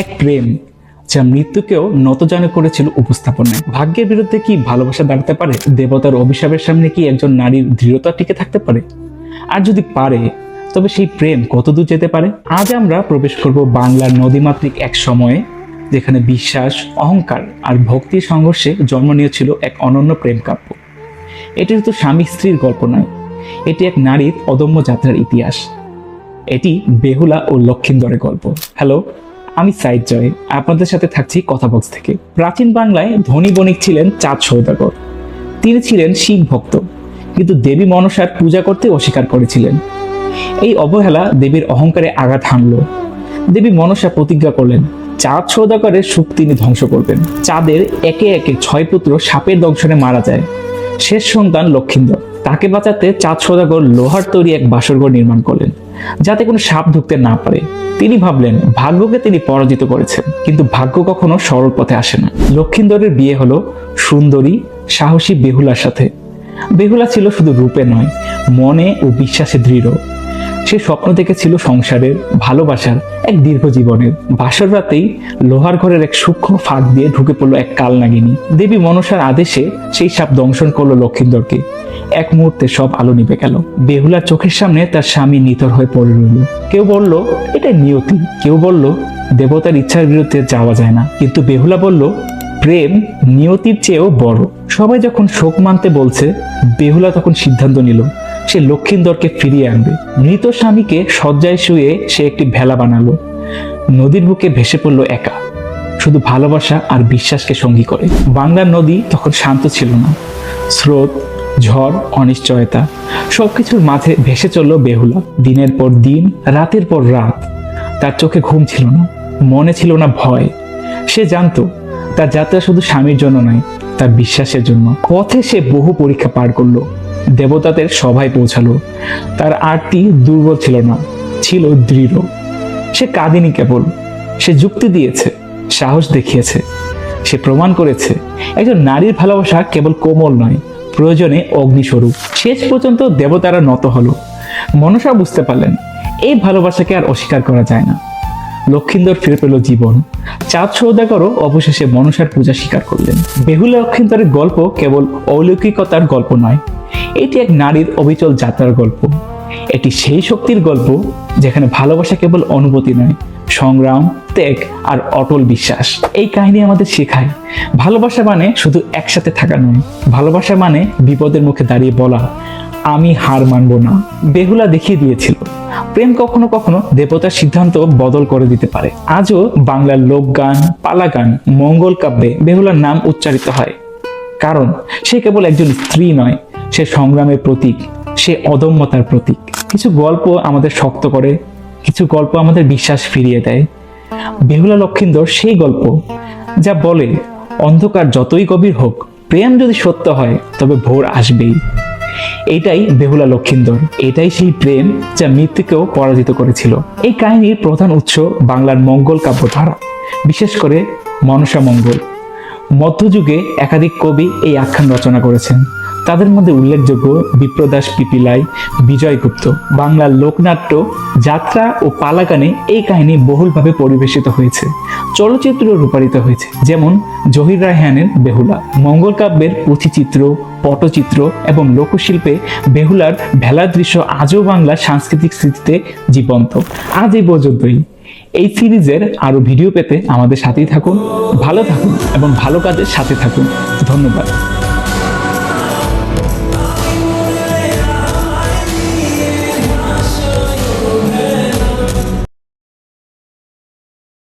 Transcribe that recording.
এক প্রেম যা মৃত্যুকেও নতজানু করেছিল উপস্থাপনায়। ভাগ্যের বিরুদ্ধে কি ভালোবাসা দাঁড়াতে পারে? দেবতার অভিশাপের সামনে কি একজন নারীর দৃঢ়তা টিকে থাকতে পারে? আর যদি পারে, তবে সেই প্রেম কতদূর যেতে পারে? আজ আমরা প্রবেশ করব বাংলার নদীমাতৃক এক সময়ে, যেখানে বিশ্বাস, অহংকার আর ভক্তির সংঘর্ষে জন্ম নিয়েছিল এক অনন্য প্রেম কাব্য। এটি তো স্বামী স্ত্রীর গল্প নয়, এটি এক নারীর অদম্য যাত্রার ইতিহাস। এটি বেহুলা ও লক্ষিন্দরের গল্প। হ্যালো, আমি সাইদ জয়, আপনাদের সাথে থাকছি কথা বক্স থেকে। প্রাচীন বাংলায় ধনী বণিক ছিলেন চাঁদ সওদাগর। তিনি ছিলেন শিব ভক্ত, কিন্তু দেবী মনসার পূজা করতে অস্বীকার করেছিলেন। এই অবহেলা দেবীর অহংকারে আঘাত হানল। দেবী মনসা প্রতিজ্ঞা করলেন চাঁদ সওদাগরের সুখ তিনি ধ্বংস করবেন। চাঁদের একে একে 6 পুত্র সাপের দংশনে মারা যায়। শেষ সন্তান লক্ষিন্দর। তাকে বাঁচাতে চাঁদ সওদাগর লোহার তৈরি এক বাসরঘর নির্মাণ করলেন, যাতে কোনো সাপ ঢুকতে না পারে। তিনি ভাবলেন ভাগ্যকে তিনি পরাজিত করেছেন, কিন্তু ভাগ্য কখনো সরল পথে আসে না। লক্ষিন্দরের বিয়ে হলো সুন্দরী সাহসী বেহুলার সাথে। বেহুলা ছিল শুধু রূপে নয়, মনে ও বিশ্বাসে দৃঢ়। সে স্বপ্ন দেখেছিল সংসারের, ভালোবাসার, এক দীর্ঘ জীবনের। বাসর রাতেই লোহার ঘরের এক সূক্ষ্ম ফাঁক দিয়ে ঢুকে পড়লো এক কালনাগিনী। দেবী মনসার আদেশে সেই সাপ দংশন করলো লক্ষিন্দরকে। এক মুহূর্তে সব আলো নিভে গেল। বেহুলার চোখের সামনে তার স্বামী নিথর হয়ে পড়ে রইল। কেউ বলল এটা নিয়তি, কেউ বলল দেবতার ইচ্ছার বিরুদ্ধে যাওয়া যায় না, কিন্তু বেহুলা বলল প্রেম নিয়তির চেয়েও বড়। সবাই যখন শোক মানতে বলছে, বেহুলা তখন সিদ্ধান্ত নিল সে লক্ষিন্দরকে ফিরিয়ে আনবে। মৃত স্বামীকে শয্যায় শুয়ে সে একটি ভেলা বানালো। নদীর বুকে ভেসে পড়ল একা, শুধু ভালোবাসা আর বিশ্বাসকে সঙ্গী করে। বাংলার নদী তখন শান্ত ছিল না। স্রোত, ঝড়, অনিশ্চয়তা সবকিছুর মাঝে ভেসে চলল বেহুলা। দিনের পর দিন, রাতের পর রাত। তার চোখে ঘুম ছিল না, মনে ছিল না ভয়। সে জানতো তার যাত্রা শুধু স্বামীর জন্য নয়, তার বিশ্বাসের জন্য। পথে সে বহু পরীক্ষা পার করলো, দেবতাদের সভায় পৌঁছালো। তার আরতি দুর্বল ছিল না, ছিল দৃঢ়। সে কাঁদেনি কেবল, সে যুক্তি দিয়েছে, সাহস দেখিয়েছে। সে প্রমাণ করেছে একজন নারীর ভালোবাসা কেবল কোমল নয়, প্রয়োজনে অগ্নিস্বরূপ। শেষ পর্যন্ত দেবতারা নত হলো। মনসা বুঝতে পারলেন এই ভালোবাসাকে আর অস্বীকার করা যায় না। লক্ষিন্দর ফিরে পেল জীবন। চাঁদ সওদাগরও অবশেষে মনসার পূজা স্বীকার করলেন। বেহুলা লক্ষিন্দরের গল্প কেবল অলৌকিকতার গল্প নয়, এটি এক নারীর অবিচল যাত্রার গল্প। এটি সেই শক্তির গল্প যেখানে ভালোবাসা কেবল অনুভূতি নয়, সংগ্রাম, ত্যাগ আর অটল বিশ্বাস। এই কাহিনী আমাদের শেখায় ভালোবাসা মানে শুধু একসাথে থাকা নয়, ভালোবাসা মানে বিপদের মুখে দাঁড়িয়ে বলা আমি হার মানব না। বেহুলা দেখিয়ে দিয়েছিল প্রেম কখনো কখনো দেবতার সিদ্ধান্ত বদল করে দিতে পারে। আজও বাংলার লোকগান, পালাগান, মঙ্গল কাব্যে বেহুলার নাম উচ্চারিত হয়, কারণ সে কেবল একজন স্ত্রী নয়, সে সংগ্রামের প্রতীক, সে অদম্যতার প্রতীক। কিছু গল্প আমাদের শক্ত করে, কিছু গল্প আমাদের বিশ্বাস ফিরিয়ে দেয়। বেহুলা লক্ষিন্দর সেই গল্প যা বলে অন্ধকার যতই গভীর হোক, প্রেম যদি সত্য হয় তবে ভোর আসবেই। এইটাই বেহুলা লক্ষিন্দর, এটাই সেই প্রেম যা মৃত্যুকেও পরাজিত করেছিল। এই কাহিনীর প্রধান উৎস বাংলার মঙ্গল কাব্যধারা, বিশেষ করে মনসা মঙ্গল। মধ্যযুগে একাধিক কবি এই আখ্যান রচনা করেছেন। তাদের মধ্যে উল্লেখযোগ্য বিপ্রদাস পিপিলাই, বিজয় গুপ্ত। বাংলার লোকনাট্য, যাত্রা ও পালাগানে এই কাহিনী বহুলভাবে পরিবেশিত হয়েছে, চলচ্চিত্র রূপায়িত হয়েছে, যেমন জহির রায়হানের বেহুলা। মঙ্গল কাব্যের পুঁথিচিত্র, পটচিত্র এবং লোকশিল্পে বেহুলার ভেলার দৃশ্য আজও বাংলার সাংস্কৃতিক স্মৃতিতে জীবন্ত। আজ এই পর্যন্তই। এই সিরিজের আরো ভিডিও পেতে আমাদের সাথেই থাকুন, ভালো থাকুন এবং ভালো কাজের সাথে থাকুন। ধন্যবাদ।